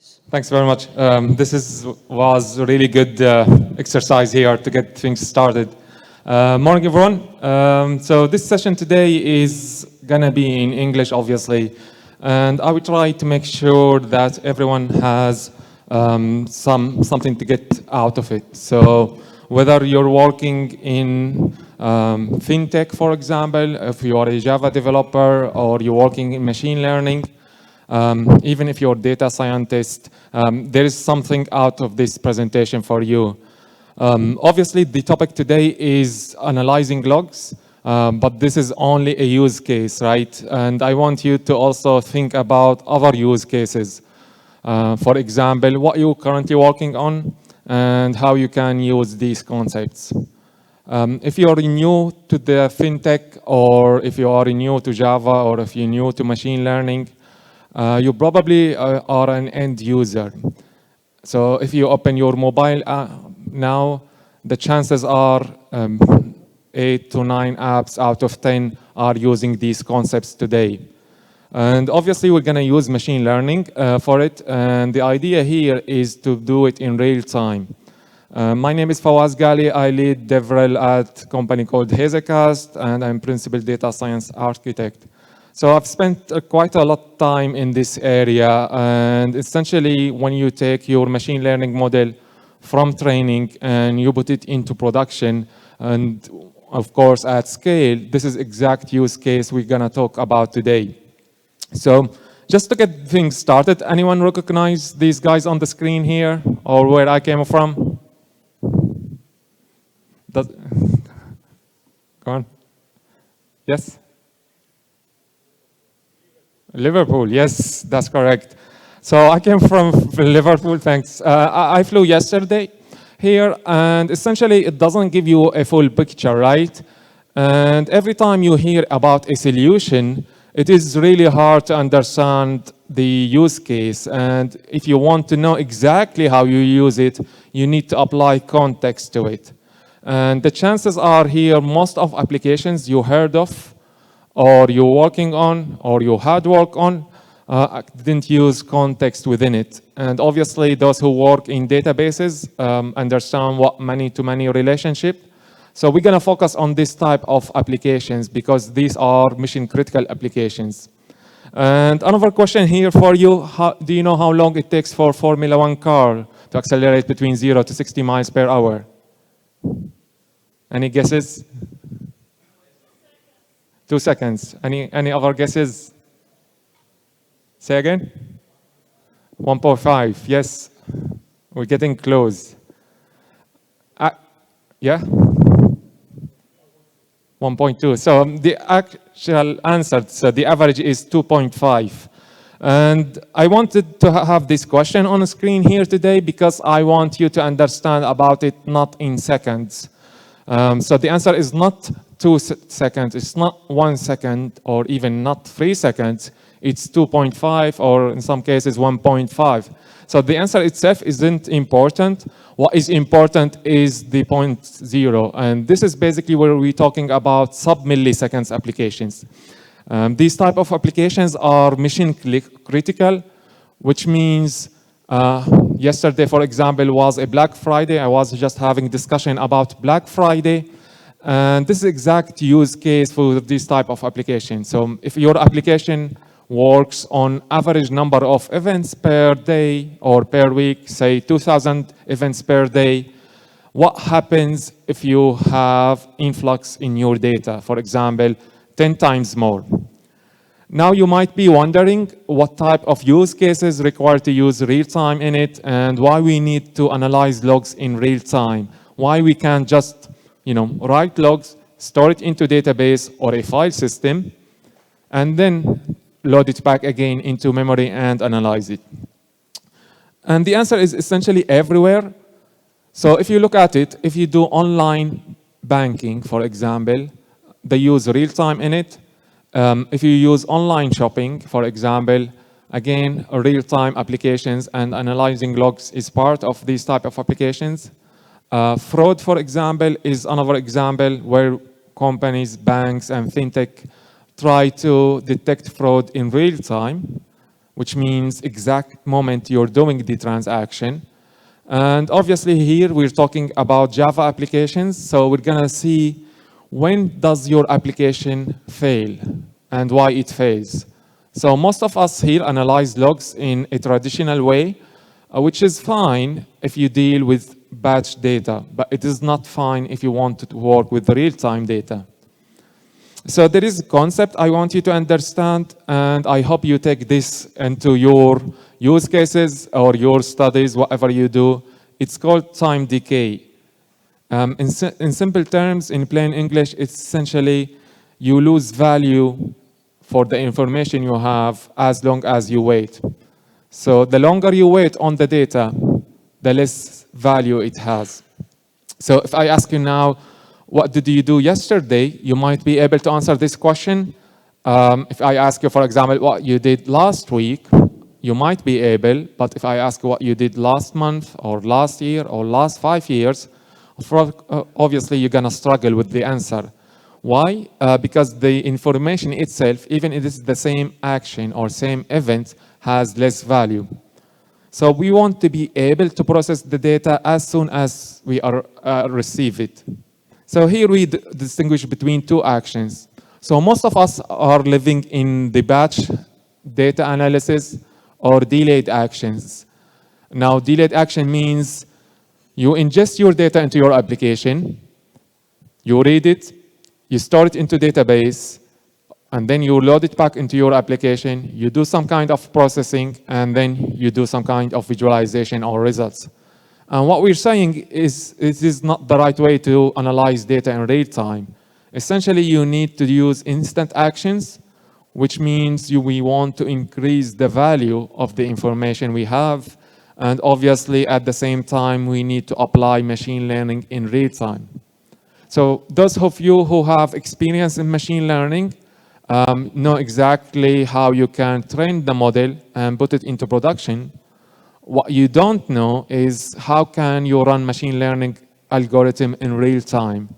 Thanks very much. Was a really good exercise here to get things started. Morning, everyone. So this session today is gonna be in English, obviously, and I will try to make sure that everyone has something to get out of it. So whether you're working in fintech, for example, if you are a Java developer or you're working in machine learning, even if you're a data scientist, there is something out of this presentation for you. Obviously, the topic today is analyzing logs, but this is only a use case, right? And I want you to also think about other use cases. For example, what you're currently working on and how you can use these concepts. If you're new to the fintech, or if you are new to Java, or if you're new to machine learning, you probably are an end user. So if you open your mobile now, the chances are 8 to 9 apps out of 10 are using these concepts today. And obviously, we're going to use machine learning for it. And the idea here is to do it in real time. My name is Fawaz Ghali. I lead DevRel at a company called Hazecast, and I'm principal data science architect. So I've spent quite a lot of time in this area, and essentially when you take your machine learning model from training and you put it into production, and of course at scale, this is exact use case we're gonna talk about today. So just to get things started, anyone recognize these guys on the screen here, or where I came from? Go on. Yes? Liverpool, yes, that's correct. So I came from Liverpool, thanks. I flew yesterday here, and essentially it doesn't give you a full picture, right? And every time you hear about a solution, it is really hard to understand the use case. And if you want to know exactly how you use it, you need to apply context to it. And the chances are here, most of applications you heard of, or you're working on, or you had work on, didn't use context within it. And obviously, those who work in databases understand what many-to-many relationship. So we're gonna focus on this type of applications because these are mission-critical applications. And another question here for you, do you know how long it takes for Formula One car to accelerate between 0 to 60 miles per hour? Any guesses? 2 seconds. Any other guesses? Say again? 1.5. Yes, we're getting close. Yeah? 1.2. So the actual answer, so the average is 2.5. And I wanted to have this question on the screen here today because I want you to understand about it not in seconds. So the answer is not 2 seconds, it's not 1 second, or even not 3 seconds, it's 2.5, or in some cases 1.5. So the answer itself isn't important. What is important is the 0.0, and this is basically where we're talking about sub-milliseconds applications. These type of applications are mission critical, which means yesterday, for example, was a Black Friday. I was just having discussion about Black Friday. And this is exact use case for this type of application. So if your application works on average number of events per day or per week, say 2,000 events per day, what happens if you have influx in your data? For example, 10 times more. Now you might be wondering what type of use cases require to use real time in it, and why we need to analyze logs in real time. Why we can't just write logs, store it into database or a file system, and then load it back again into memory and analyze it. And the answer is essentially everywhere. So if you look at it, if you do online banking, for example, they use real time in it. If you use online shopping, for example, again, real-time applications and analyzing logs is part of these type of applications. Fraud, for example, is another example where companies, banks, and fintech try to detect fraud in real time. which means exact moment you're doing the transaction. And obviously here we're talking about Java applications, so we're gonna see when does your application fail and why it fails. So most of us here analyze logs in a traditional way, which is fine if you deal with batch data, but it is not fine if you want to work with the real-time data. So there is a concept I want you to understand, and I hope you take this into your use cases or your studies, whatever you do. It's called time decay. In simple terms, in plain English, it's essentially you lose value for the information you have as long as you wait. So the longer you wait on the data, the less value it has. So if I ask you now, what did you do yesterday? You might be able to answer this question. If I ask you, for example, what you did last week, you might be able, but if I ask you what you did last month or last year or last 5 years, obviously you're gonna struggle with the answer. Why? Because the information itself, even if it's the same action or same event, has less value. So we want to be able to process the data as soon as we receive it. So here we distinguish between two actions. So most of us are living in the batch data analysis or delayed actions. Now, delayed action means you ingest your data into your application, you read it, you store it into database, and then you load it back into your application, you do some kind of processing, and then you do some kind of visualization or results. And what we're saying is it is not the right way to analyze data in real time. Essentially, you need to use instant actions, which means we want to increase the value of the information we have. And obviously, at the same time, we need to apply machine learning in real time. So those of you who have experience in machine learning know exactly how you can train the model and put it into production. What you don't know is how can you run machine learning algorithm in real time.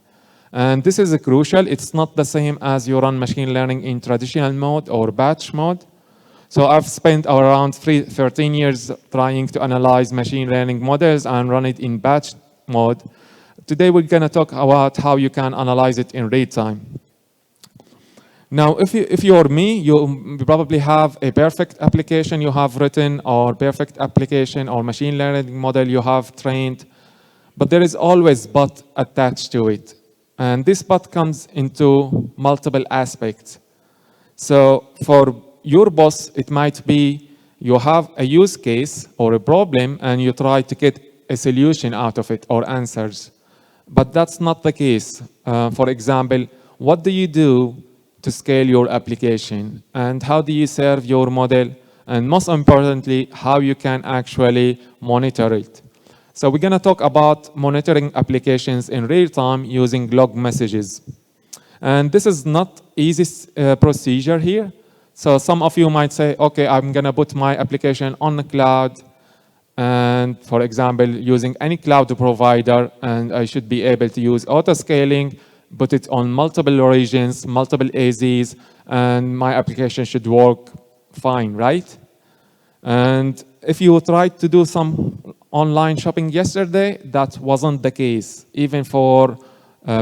And this is crucial. It's not the same as you run machine learning in traditional mode or batch mode. So I've spent around 13 years trying to analyze machine learning models and run it in batch mode. Today we're going to talk about how you can analyze it in real time. Now, if you're me, you probably have a perfect application you have written or perfect application or machine learning model you have trained, but there is always but attached to it. And this but comes into multiple aspects. So for your boss, it might be you have a use case or a problem and you try to get a solution out of it or answers. But that's not the case. For example, what do you do to scale your application? And how do you serve your model? And most importantly, how you can actually monitor it. So we're going to talk about monitoring applications in real time using log messages. And this is not easy procedure here. So some of you might say, okay, I'm going to put my application on the cloud, and for example, using any cloud provider, and I should be able to use auto-scaling, put it on multiple regions, multiple AZs, and my application should work fine, right? And if you tried to do some online shopping yesterday, that wasn't the case, even for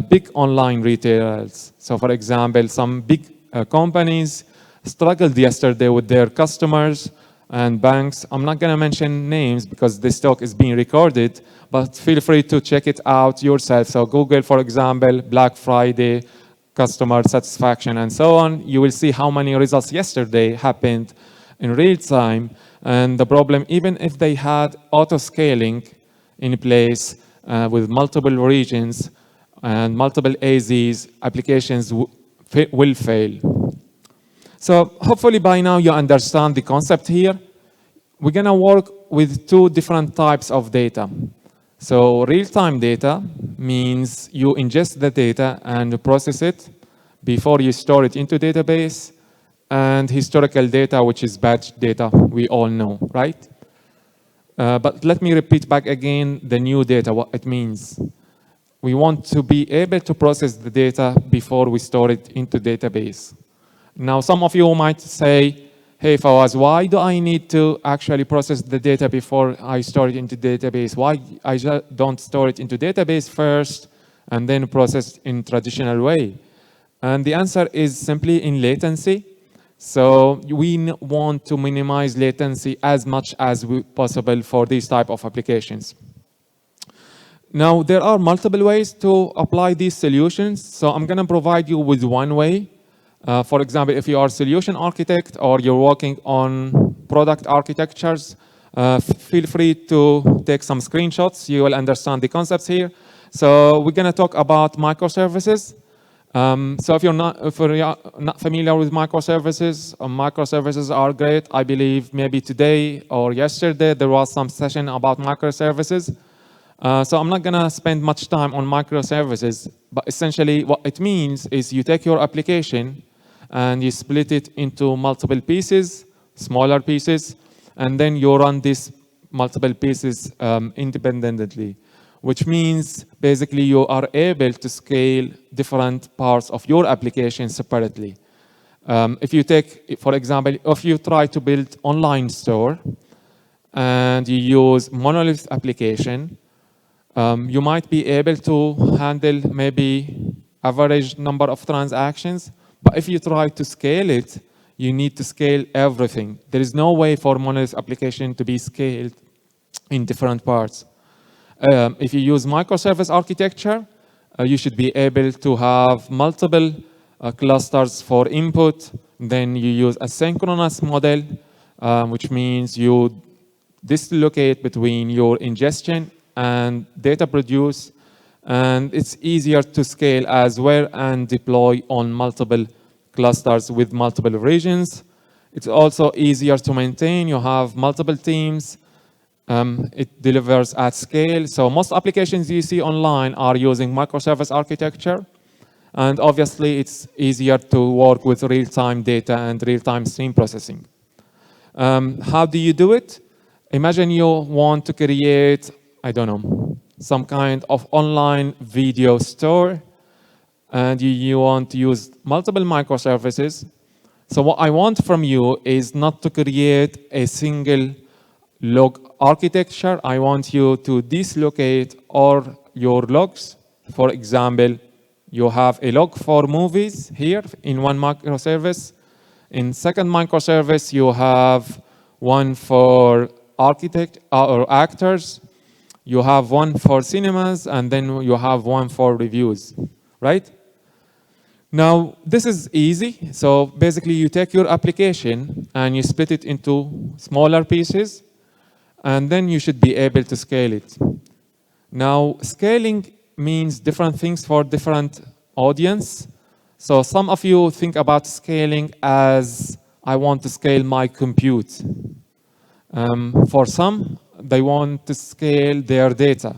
big online retailers. So for example, some big companies struggled yesterday with their customers and banks. I'm not going to mention names because this talk is being recorded, but feel free to check it out yourself. So Google, for example, Black Friday, customer satisfaction, and so on. You will see how many results yesterday happened in real time. And the problem, even if they had auto-scaling in place with multiple regions and multiple AZs, applications will fail. So hopefully by now you understand the concept here. We're going to work with two different types of data. So real-time data means you ingest the data and process it before you store it into database, and historical data, which is batch data, we all know, right? But let me repeat back again the new data, what it means. We want to be able to process the data before we store it into database. Now, some of you might say, hey, Fawaz, why do I need to actually process the data before I store it into database? Why I just don't store it into database first and then process in traditional way? And the answer is simply in latency. So we want to minimize latency as much as possible for these type of applications. Now, there are multiple ways to apply these solutions. So I'm going to provide you with one way. For example, if you are a solution architect or you're working on product architectures, feel free to take some screenshots. You will understand the concepts here. So we're going to talk about microservices. So if you're not familiar with microservices, microservices are great. I believe maybe today or yesterday there was some session about microservices. So I'm not going to spend much time on microservices, but essentially what it means is you take your application and you split it into multiple pieces, smaller pieces, and then you run these multiple pieces independently, which means basically you are able to scale different parts of your application separately. If you take, for example, if you try to build online store and you use monolith application, you might be able to handle maybe average number of transactions, but if you try to scale it, you need to scale everything. There is no way for monolith application to be scaled in different parts. If you use microservice architecture, you should be able to have multiple clusters for input. Then you use a synchronous model, which means you dislocate between your ingestion and data produce, and it's easier to scale as well and deploy on multiple clusters with multiple regions. It's also easier to maintain. You have multiple teams. It delivers at scale. So most applications you see online are using microservice architecture. And obviously, it's easier to work with real-time data and real-time stream processing. How do you do it? Imagine you want to create, I don't know, some kind of online video store, and you want to use multiple microservices. So what I want from you is not to create a single log architecture. I want you to dislocate all your logs. For example, you have a log for movies here in one microservice. In second microservice, you have one for architect or actors. You have one for cinemas, and then you have one for reviews, right? Now, this is easy. So basically, you take your application and you split it into smaller pieces, and then you should be able to scale it. Now, scaling means different things for different audience. So some of you think about scaling as, I want to scale my compute. For some, they want to scale their data.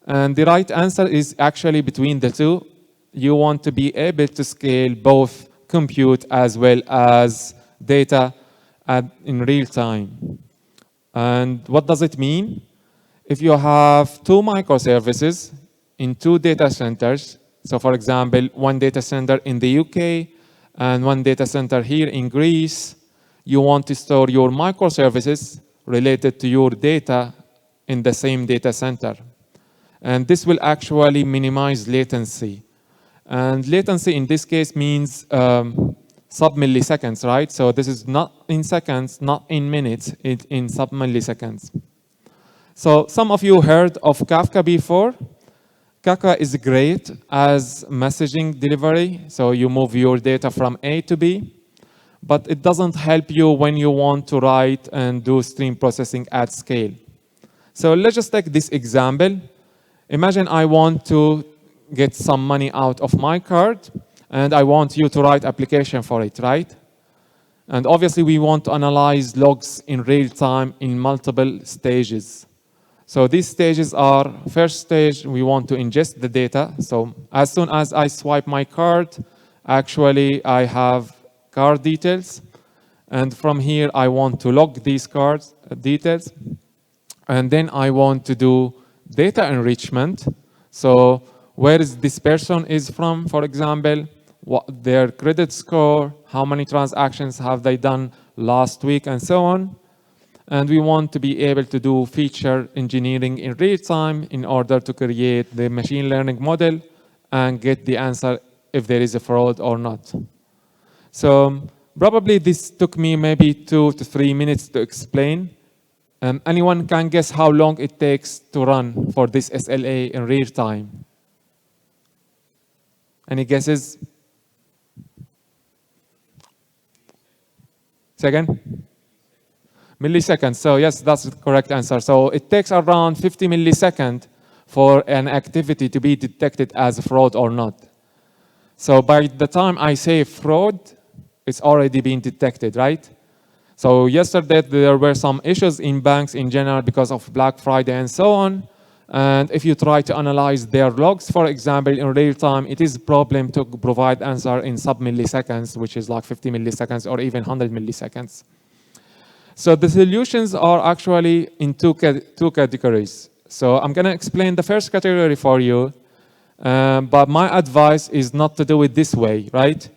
And the right answer is actually between the two. You want to be able to scale both compute as well as data in real time. And what does it mean? If you have two microservices in two data centers, so for example, one data center in the UK and one data center here in Greece, you want to store your microservices related to your data in the same data center. And this will actually minimize latency. And latency in this case means sub-milliseconds, right? So this is not in seconds, not in minutes, it's in sub-milliseconds. So some of you heard of Kafka before. Kafka is great as messaging delivery. So you move your data from A to B. But it doesn't help you when you want to write and do stream processing at scale. So let's just take this example. Imagine I want to get some money out of my card, and I want you to write application for it, right? And obviously, we want to analyze logs in real time in multiple stages. So these stages are, first stage, we want to ingest the data. So as soon as I swipe my card, actually, I have card details. And from here, I want to log these card details. And then I want to do data enrichment. So where is this person is from, for example, what their credit score, how many transactions have they done last week, and so on. And we want to be able to do feature engineering in real time in order to create the machine learning model and get the answer if there is a fraud or not. So probably this took me maybe 2 to 3 minutes to explain. Anyone can guess how long it takes to run for this SLA in real time? Any guesses? Second? Milliseconds. So yes, that's the correct answer. So it takes around 50 milliseconds for an activity to be detected as a fraud or not. So by the time I say fraud, it's already been detected, right? So yesterday there were some issues in banks in general because of Black Friday and so on. And if you try to analyze their logs, for example, in real time, it is a problem to provide answer in sub-milliseconds, which is like 50 milliseconds or even 100 milliseconds. So the solutions are actually in two categories. So I'm going to explain the first category for you, but my advice is not to do it this way, right?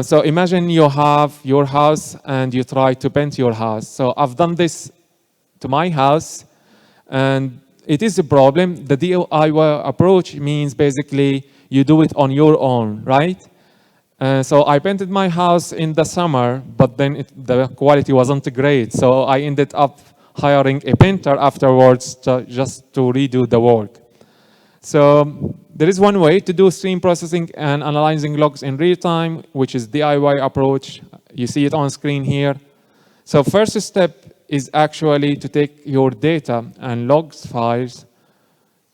So imagine you have your house and you try to paint your house. So I've done this to my house, and it is a problem. The DIY approach means basically you do it on your own, right? So I painted my house in the summer, but then the quality wasn't great. So I ended up hiring a painter afterwards just to redo the work. So there is one way to do stream processing and analyzing logs in real time, which is DIY approach. You see it on screen here. So first step is actually to take your data and logs files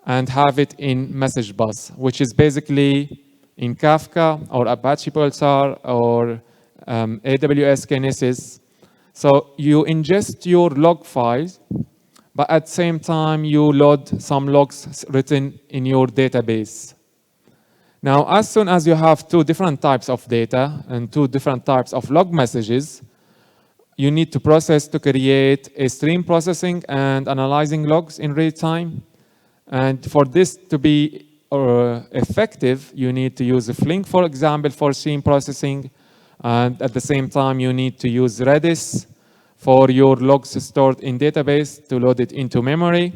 and have it in message bus, which is basically in Kafka or Apache Pulsar or AWS Kinesis. So you ingest your log files, but at the same time you load some logs written in your database. Now, as soon as you have two different types of data and two different types of log messages, you need to process to create a stream processing and analyzing logs in real time. And for this to be effective, you need to use a Flink, for example, for stream processing. And at the same time, you need to use Redis for your logs stored in database to load it into memory.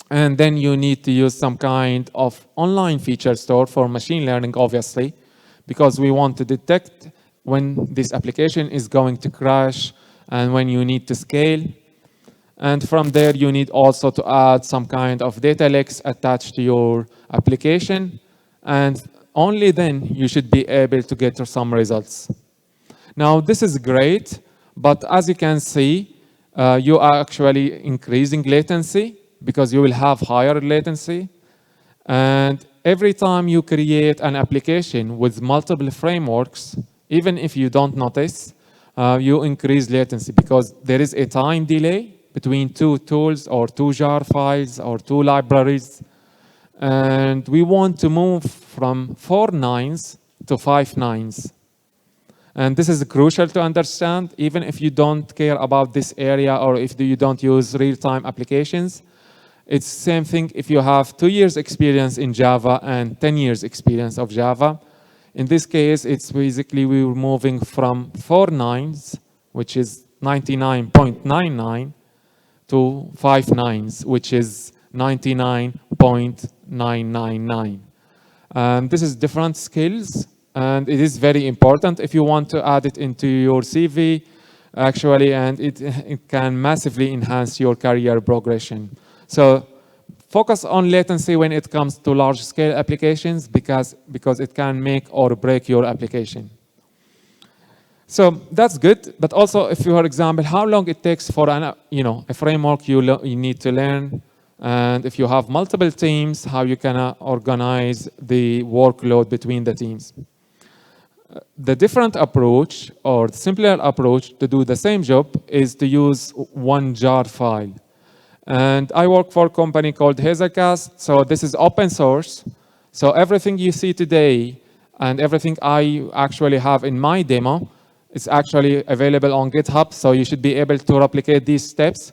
And then you need to use some kind of online feature store for machine learning, obviously, because we want to detect when this application is going to crash and when you need to scale. And from there, you need also to add some kind of data lakes attached to your application. And only then you should be able to get some results. Now, this is great, but as you can see, you are actually increasing latency because you will have higher latency. And every time you create an application with multiple frameworks, even if you don't notice, you increase latency because there is a time delay between two tools or two jar files or two libraries. And we want to move from 4 nines to 5 nines. And this is crucial to understand, even if you don't care about this area or if you don't use real-time applications. It's the same thing if you have 2 years experience in Java and 10 years experience of Java. In this case, it's basically we were moving from 4 nines, which is 99.99, to 5 nines, which is 99.999. This is different skills, and it is very important if you want to add it into your CV, actually, and it can massively enhance your career progression. So focus on latency when it comes to large-scale applications because it can make or break your application. So that's good, but also if you, for example, how long it takes for a framework you need to learn, and if you have multiple teams, how you can organize the workload between the teams. The different approach or the simpler approach to do the same job is to use one jar file. And I work for a company called Hazelcast, so this is open source. So everything you see today and everything I actually have in my demo, it's actually available on GitHub, so you should be able to replicate these steps.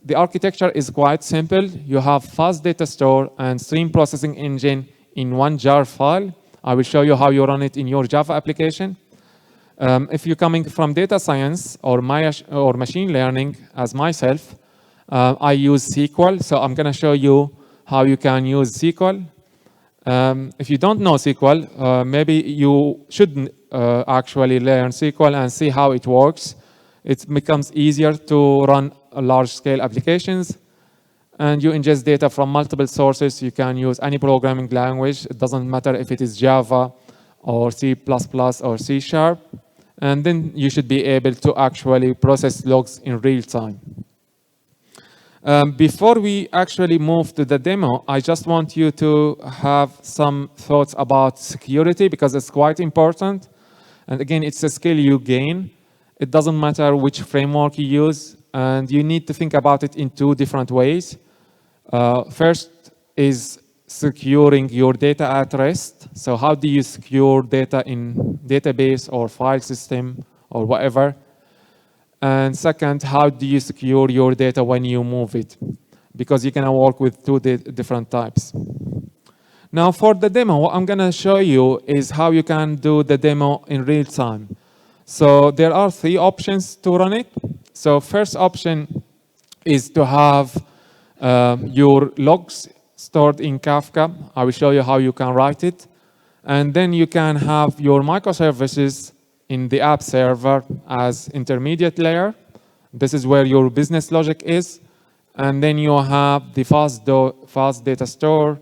The architecture is quite simple. You have fast data store and stream processing engine in one jar file. I will show you how you run it in your Java application. If you're coming from data science or machine learning, as myself, I use SQL. So I'm going to show you how you can use SQL. If you don't know SQL, maybe you should actually learn SQL and see how it works. It becomes easier to run large-scale applications, and you ingest data from multiple sources. You can use any programming language. It doesn't matter if it is Java or C++ or C#, and then you should be able to actually process logs in real time. Before we actually move to the demo, I just want you to have some thoughts about security, because it's quite important. And again, it's a skill you gain. It doesn't matter which framework you use, and you need to think about it in two different ways. First is securing your data at rest. So how do you secure data in database or file system or whatever? And second, how do you secure your data when you move it? Because you can work with two different types. Now for the demo, what I'm going to show you is how you can do the demo in real time. So there are three options to run it. So first option is to have your logs stored in Kafka. I will show you how you can write it. And then you can have your microservices in the app server as intermediate layer. This is where your business logic is. And then you have the fast data store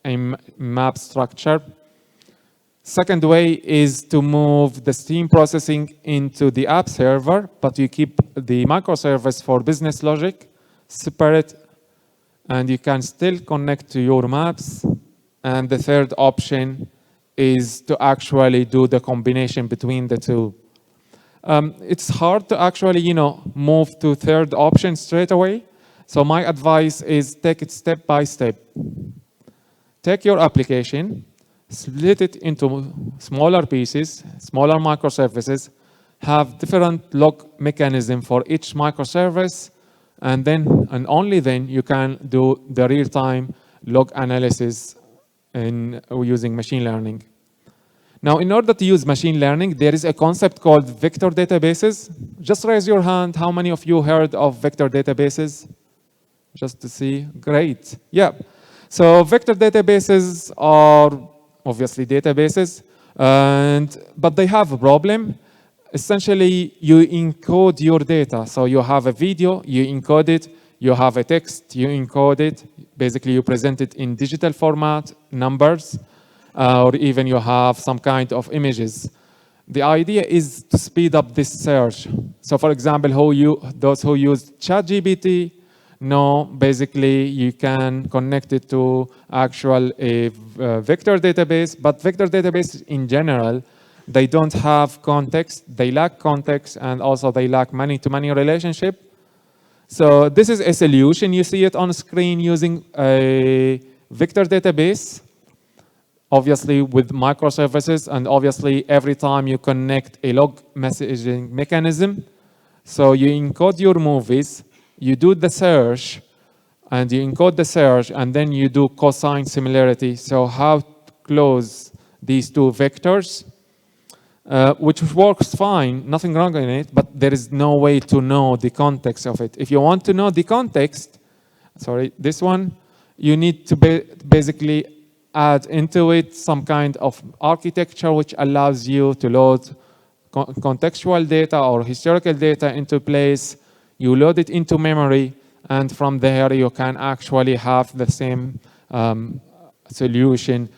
and map structure. Second way is to move the stream processing into the app server, but you keep the microservice for business logic separate, and you can still connect to your maps. And the third option is to actually do the combination between the two. It's hard to actually, move to third option straight away. So my advice is take it step by step. Take your application, split it into smaller pieces, smaller microservices, have different log mechanism for each microservice, and then, and only then, you can do the real-time log analysis using machine learning. Now, in order to use machine learning, there is a concept called vector databases. Just raise your hand. How many of you heard of vector databases? Just to see. Great. Yeah. So vector databases are obviously databases, but they have a problem. Essentially, you encode your data. So you have a video, you encode it. You have a text, you encode it. Basically, you present it in digital format, numbers, or even you have some kind of images. The idea is to speed up this search. So for example, those who use ChatGPT know basically you can connect it to actual vector database, but vector databases in general, they don't have context, they lack context, and also they lack many-to-many relationship. So this is a solution. You see it on screen using a vector database, obviously with microservices, and obviously every time you connect a log messaging mechanism. So you encode your movies, you do the search, and you encode the search, and then you do cosine similarity. So how to close these two vectors, which works fine, nothing wrong in it, but there is no way to know the context of it. If you want to know the context, sorry, this one, you need to basically add into it some kind of architecture which allows you to load contextual data or historical data into place. You load it into memory, and from there you can actually have the same solution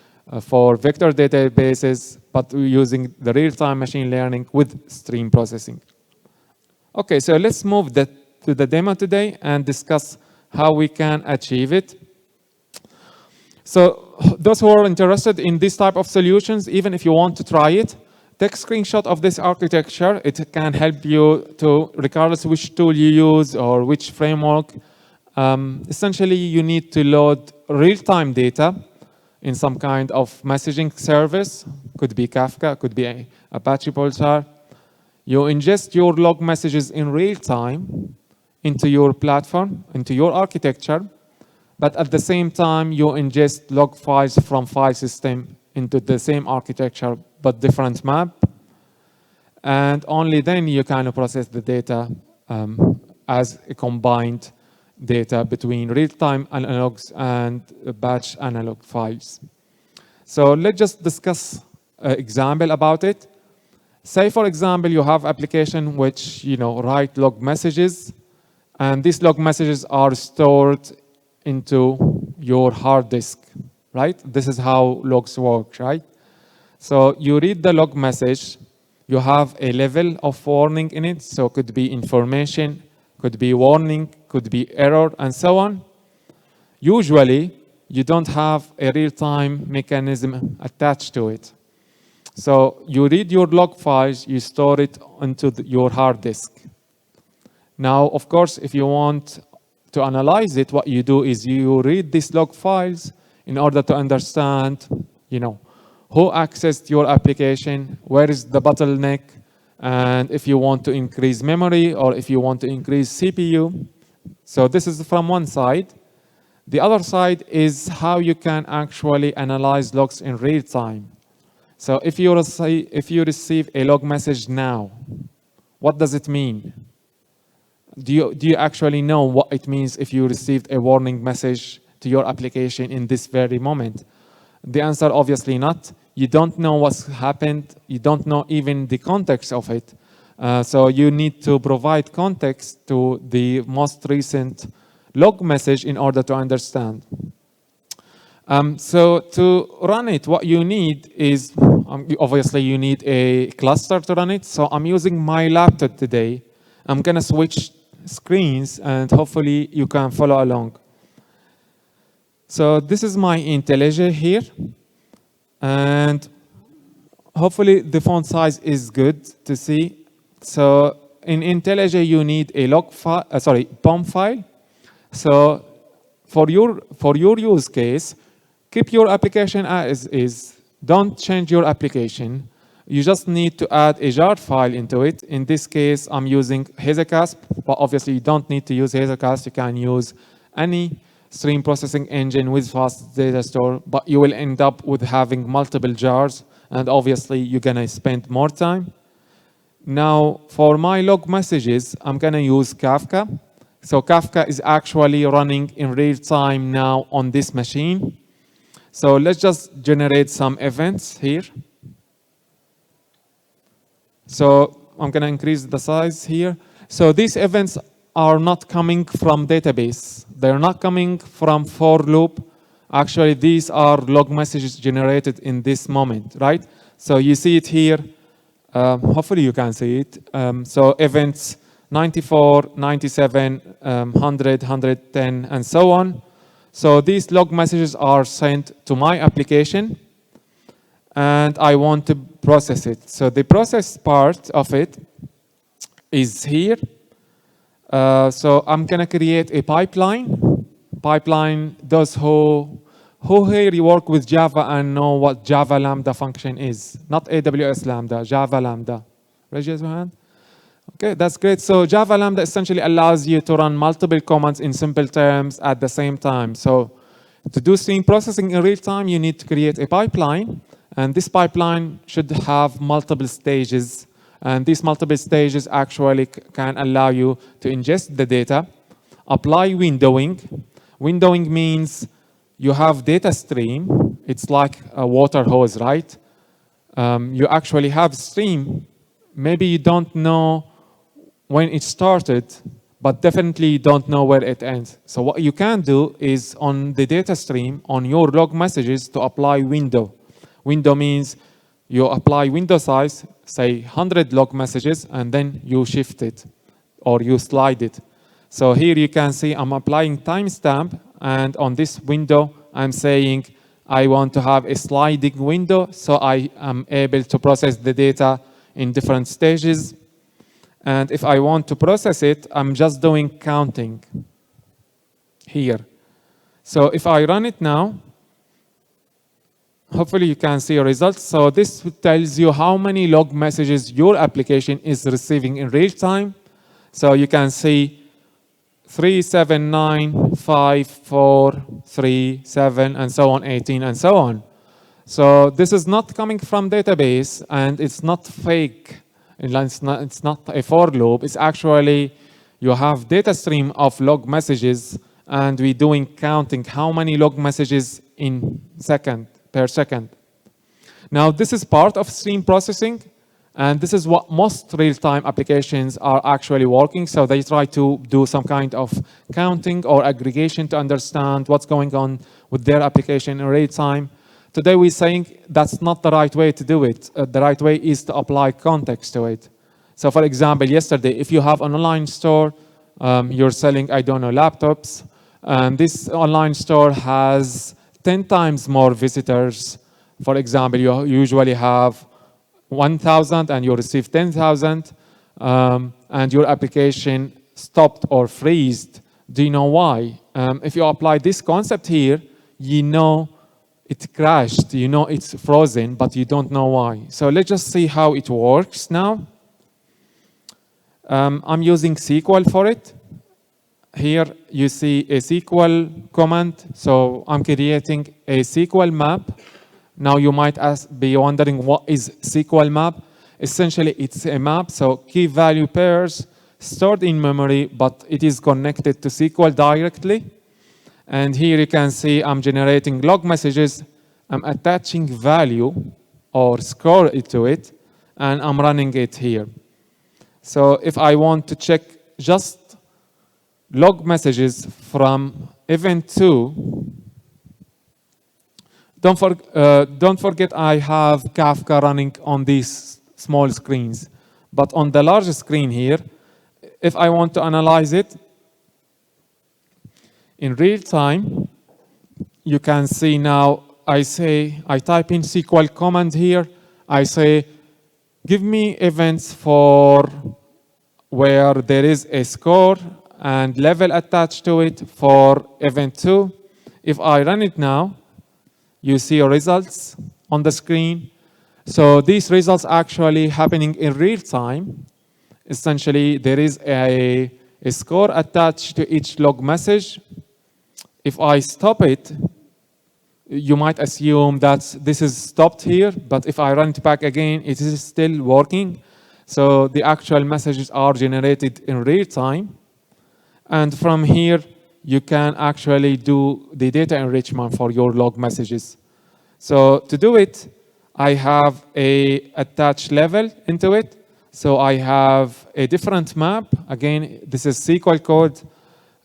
for vector databases, but using the real-time machine learning with stream processing. Okay, so let's move to the demo today and discuss how we can achieve it. So those who are interested in this type of solutions, even if you want to try it, take a screenshot of this architecture. It can help you to, regardless which tool you use or which framework, essentially you need to load real-time data in some kind of messaging service. Could be Kafka, could be Apache Pulsar. You ingest your log messages in real time into your platform, into your architecture, but at the same time, you ingest log files from file system into the same architecture, but different map. and only then you can process the data as a combined data between real-time analogs and batch analog files. So let's just discuss an example about it. Say, for example, you have application which write log messages, and these log messages are stored into your hard disk, right? This is how logs work, right? So you read the log message, you have a level of warning in it, so it could be information, could be warning, could be error, and so on. Usually, you don't have a real-time mechanism attached to it. So you read your log files, you store it onto your hard disk. Now, of course, if you want to analyze it, what you do is you read these log files in order to understand, who accessed your application, where is the bottleneck, and if you want to increase memory or if you want to increase CPU. So this is from one side. The other side is how you can actually analyze logs in real time. So if you receive a log message now, what does it mean? Do you actually know what it means if you received a warning message to your application in this very moment? The answer, obviously not. You don't know what's happened. You don't know even the context of it. So you need to provide context to the most recent log message in order to understand. So to run it, what you need is, obviously you need a cluster to run it. So I'm using my laptop today. I'm gonna switch screens and hopefully you can follow along. So this is my IntelliJ here. And hopefully the font size is good to see. So in IntelliJ you need a POM file. So for your use case, keep your application as is. Don't change your application. You just need to add a jar file into it. In this case, I'm using Hazelcast, but obviously you don't need to use Hazelcast. You can use any stream processing engine with fast data store, but you will end up with having multiple jars, and obviously you're gonna spend more time. Now, for my log messages, I'm gonna use Kafka. So Kafka is actually running in real time now on this machine. So let's just generate some events here. So I'm gonna increase the size here. So these events are not coming from database. They're not coming from for loop. Actually, these are log messages generated in this moment, right? So you see it here. Hopefully you can see it. So events 94, 97, 100, 110, and so on. So these log messages are sent to my application, and I want to process it. So the process part of it is here. So I'm gonna create a pipeline. Pipeline, those who here work with Java and know what Java Lambda function is. Not AWS Lambda, Java Lambda. Raise your hand. Okay, that's great. So Java Lambda essentially allows you to run multiple commands in simple terms at the same time. So to do stream processing in real time, you need to create a pipeline. And this pipeline should have multiple stages. And these multiple stages actually can allow you to ingest the data, apply windowing. Windowing means you have data stream. It's like a water hose, right? You actually have stream. Maybe you don't know when it started, but definitely you don't know where it ends. So what you can do is on the data stream, on your log messages, to apply window. Window means you apply window size, say 100 log messages, and then you shift it or you slide it. So here you can see I'm applying timestamp, and on this window, I'm saying I want to have a sliding window so I am able to process the data in different stages. And if I want to process it, I'm just doing counting here. So if I run it now, hopefully you can see results. So this tells you how many log messages your application is receiving in real time. So you can see 3, 7, 9, 5, 4, 3, 7, and so on, 18, and so on. So this is not coming from database, and it's not fake. And it's not a for loop. It's actually, you have data stream of log messages, and we're doing counting how many log messages per second. Now, this is part of stream processing, and this is what most real-time applications are actually working. So they try to do some kind of counting or aggregation to understand what's going on with their application in real time. Today, we're saying that's not the right way to do it. The right way is to apply context to it. So for example, yesterday, if you have an online store, you're selling, I don't know, laptops, and this online store has 10 times more visitors. For example, you usually have 1,000 and you receive 10,000, and your application stopped or freezed. Do you know why? If you apply this concept here, you know it crashed, you know it's frozen, but you don't know why. So let's just see how it works now. I'm using SQL for it. Here you see a SQL command. So I'm creating a SQL map. Now you might be wondering, what is SQL map? Essentially, it's a map, so key value pairs stored in memory, but it is connected to SQL directly. And here you can see I'm generating log messages. I'm attaching value or score to it, and I'm running it here. So if I want to check just log messages from event 2, don't forget I have Kafka running on these small screens. But on the large screen here, if I want to analyze it in real time, you can see now I type in SQL command here. I say, give me events for where there is a score and level attached to it for event 2. If I run it now, you see results on the screen. So these results actually happening in real time. Essentially, there is a score attached to each log message. If I stop it, you might assume that this is stopped here, but if I run it back again, it is still working. So the actual messages are generated in real time. And from here, you can actually do the data enrichment for your log messages. So to do it, I have a attached level into it. So I have a different map. Again, this is SQL code.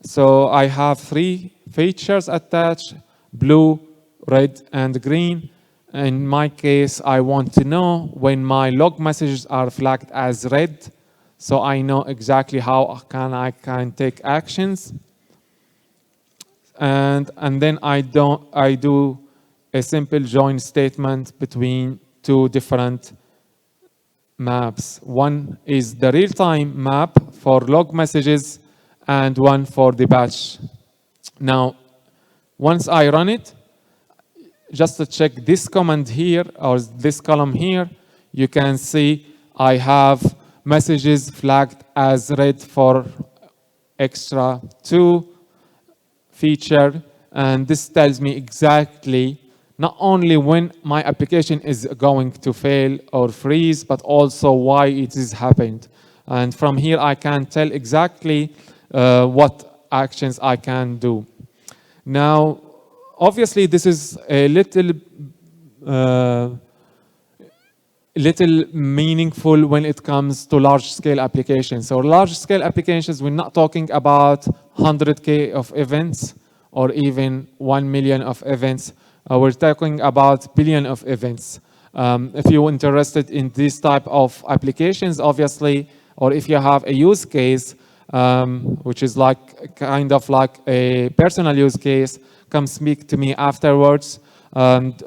So I have 3 features attached: blue, red, and green. In my case, I want to know when my log messages are flagged as red, so I know exactly how I can take actions. And then I do a simple join statement between 2 different maps. One is the real-time map for log messages, and one for the batch. Now, once I run it, just to check this command here, or this column here, you can see I have messages flagged as red for extra 2 feature, and this tells me exactly not only when my application is going to fail or freeze, but also why it is happened. And from here, I can tell exactly what actions I can do. Now, obviously, this is a little meaningful when it comes to large-scale applications. So large-scale applications, we're not talking about 100K of events or even 1 million of events. We're talking about billion of events. If you're interested in this type of applications, obviously, or if you have a use case, which is like kind of like a personal use case, come speak to me afterwards.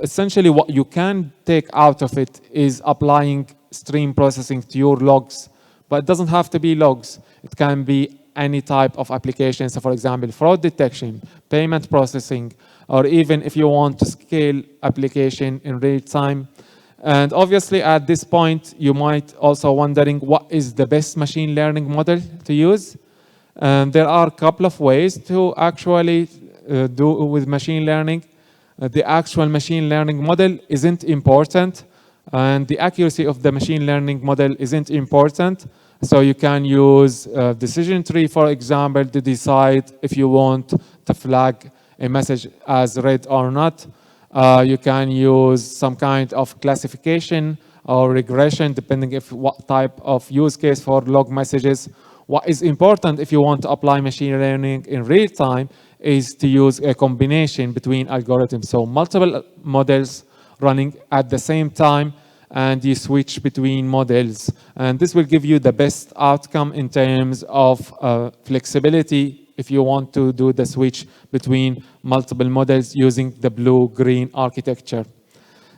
Essentially, what you can take out of it is applying stream processing to your logs, but it doesn't have to be logs. It can be any type of application. So for example, fraud detection, payment processing, or even if you want to scale application in real time. And obviously at this point, you might also wondering what is the best machine learning model to use. There are a couple of ways to actually do with machine learning. The actual machine learning model isn't important. And the accuracy of the machine learning model isn't important. So you can use a decision tree, for example, to decide if you want to flag a message as read or not. You can use some kind of classification or regression, depending if what type of use case for log messages. What is important if you want to apply machine learning in real time is to use a combination between algorithms. So multiple models running at the same time, and you switch between models. And this will give you the best outcome in terms of flexibility if you want to do the switch between multiple models using the blue-green architecture.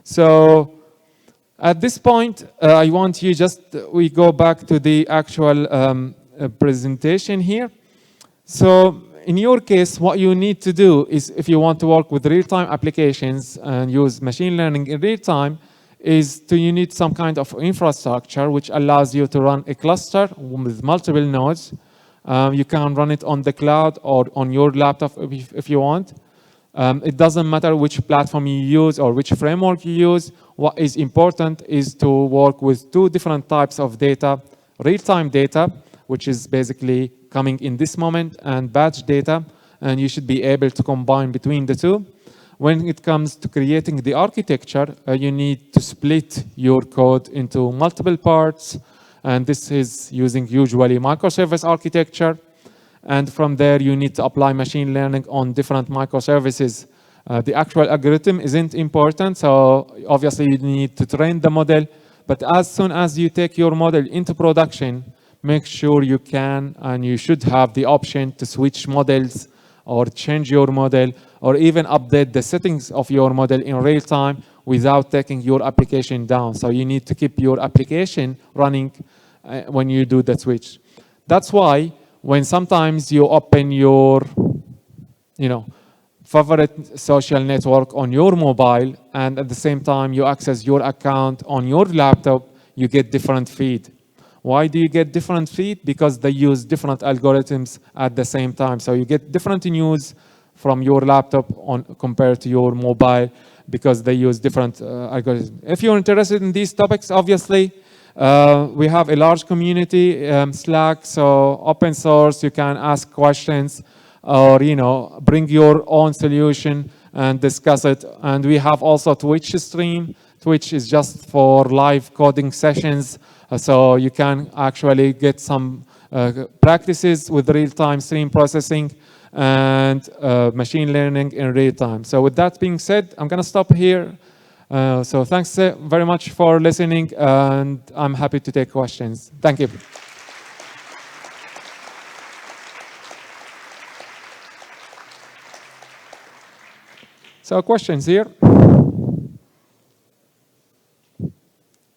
So at this point, I want you we go back to the actual presentation here. So in your case, what you need to do is, if you want to work with real-time applications and use machine learning in real time, you need some kind of infrastructure which allows you to run a cluster with multiple nodes. You can run it on the cloud or on your laptop if you want. It doesn't matter which platform you use or which framework you use. What is important is to work with two different types of data: real-time data, which is basically coming in this moment, and batch data, and you should be able to combine between the two. When it comes to creating the architecture, you need to split your code into multiple parts, and this is using usually microservice architecture. And from there, you need to apply machine learning on different microservices. The actual algorithm isn't important, so obviously you need to train the model. But as soon as you take your model into production, make sure you can and you should have the option to switch models or change your model or even update the settings of your model in real time without taking your application down. So you need to keep your application running when you do the switch. That's why when sometimes you open your favorite social network on your mobile and at the same time you access your account on your laptop, you get different feed. Why do you get different feed? Because they use different algorithms at the same time. So you get different news from your laptop compared to your mobile because they use different algorithms. If you're interested in these topics, obviously, we have a large community, Slack, so open source, you can ask questions or bring your own solution and discuss it. And we have also Twitch stream. Twitch is just for live coding sessions. So you can actually get some practices with real-time stream processing and machine learning in real time. So with that being said, I'm going to stop here. So thanks very much for listening, and I'm happy to take questions. Thank you. So questions here.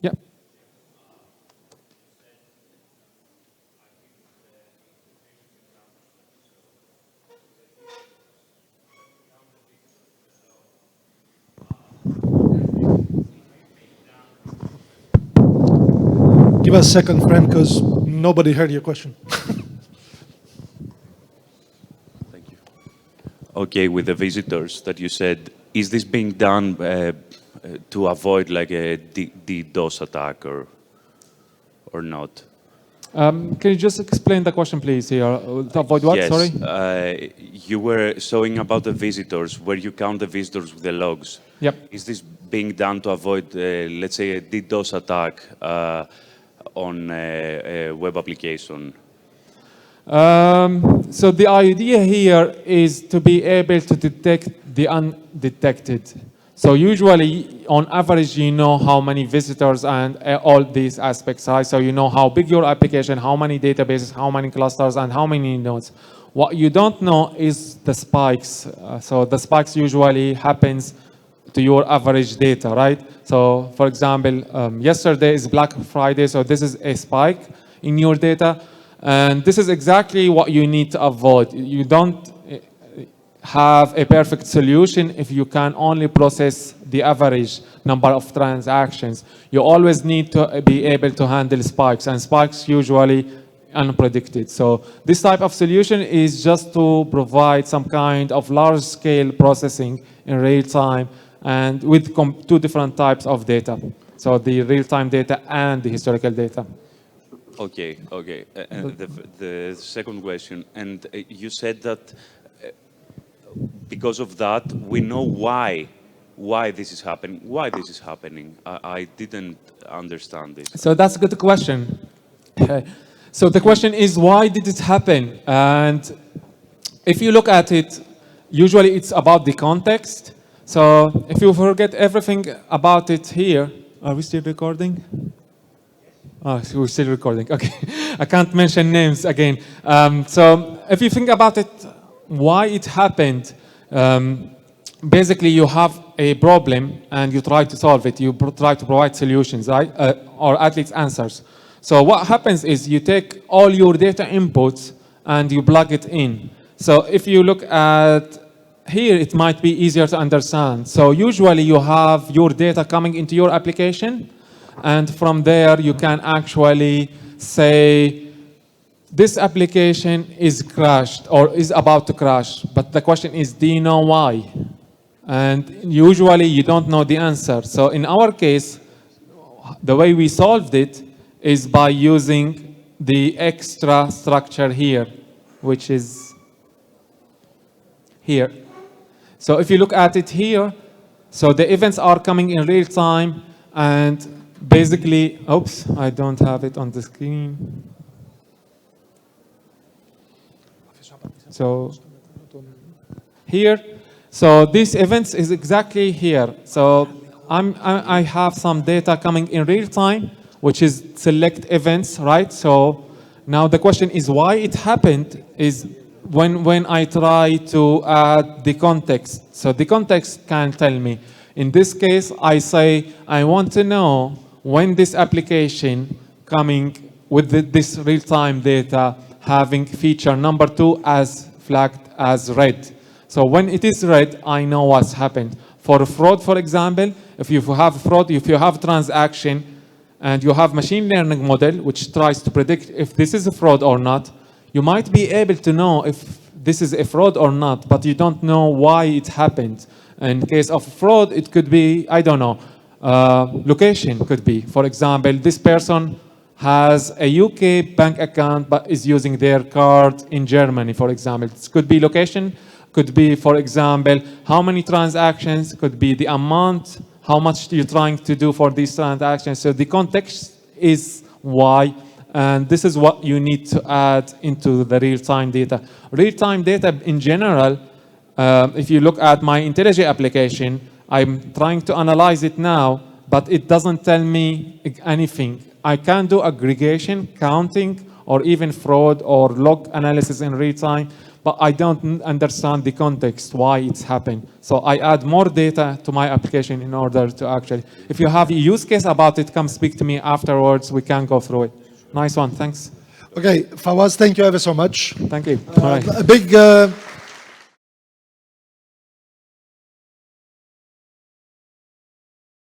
Yeah. Give us a second, friend, because nobody heard your question. Thank you. Okay, with the visitors that you said, is this being done to avoid like a DDoS attack or not? Can you just explain the question, please, here? To avoid what, yes, sorry? You were showing about the visitors, where you count the visitors with the logs. Yep. Is this being done to avoid, let's say, a DDoS attack on a web application? So the idea here is to be able to detect the undetected. So usually, on average, you know how many visitors and all these aspects are. So you know how big your application, how many databases, how many clusters, and how many nodes. What you don't know is the spikes. So the spikes usually happens to your average data, right? So for example, yesterday is Black Friday, so this is a spike in your data. And this is exactly what you need to avoid. You don't have a perfect solution if you can only process the average number of transactions. You always need to be able to handle spikes, and spikes usually unpredicted. So this type of solution is just to provide some kind of large-scale processing in real time and with two different types of data. So the real-time data and the historical data. Okay, okay. The second question, and you said that because of that, we know why this is happening. Why this is happening? I didn't understand this. So that's a good question. So the question is, why did it happen? And if you look at it, usually it's about the context. So if you forget everything about it here, are we still recording? Oh, so we're still recording. Okay, I can't mention names again. So if you think about it, why it happened, basically you have a problem and you try to solve it. You try to provide solutions, right? Or at least answers. So what happens is you take all your data inputs and you plug it in. So if you look at here, it might be easier to understand. So usually you have your data coming into your application, and from there you can actually say, this application is crashed or is about to crash. But the question is, do you know why? And usually you don't know the answer. So in our case, the way we solved it is by using the extra structure here, which is here. So if you look at it here, so the events are coming in real time, and basically, oops, I don't have it on the screen. So here, so these events is exactly here. So I have some data coming in real time, which is select events, right? So now the question is why it happened is when I try to add the context. So the context can tell me. In this case, I say, I want to know when this application coming with this real-time data having feature number 2 as flagged as red. So when it is red, I know what's happened. For fraud, for example, if you have fraud, if you have transaction, and you have machine learning model which tries to predict if this is a fraud or not, you might be able to know if this is a fraud or not, but you don't know why it happened. In case of fraud, it could be, I don't know, location could be. For example, this person has a UK bank account but is using their card in Germany, for example. This could be location, could be, for example, how many transactions, could be the amount, how much you're trying to do for these transactions. So the context is why, and this is what you need to add into the real-time data. Real-time data in general, if you look at my IntelliJ application, I'm trying to analyze it now, but it doesn't tell me anything. I can do aggregation, counting, or even fraud or log analysis in real time, but I don't understand the context, why it's happened. So I add more data to my application in order to actually, if you have a use case about it, come speak to me afterwards, we can go through it. Nice one, thanks. Okay, Fawaz, thank you ever so much. Thank you. All right. A big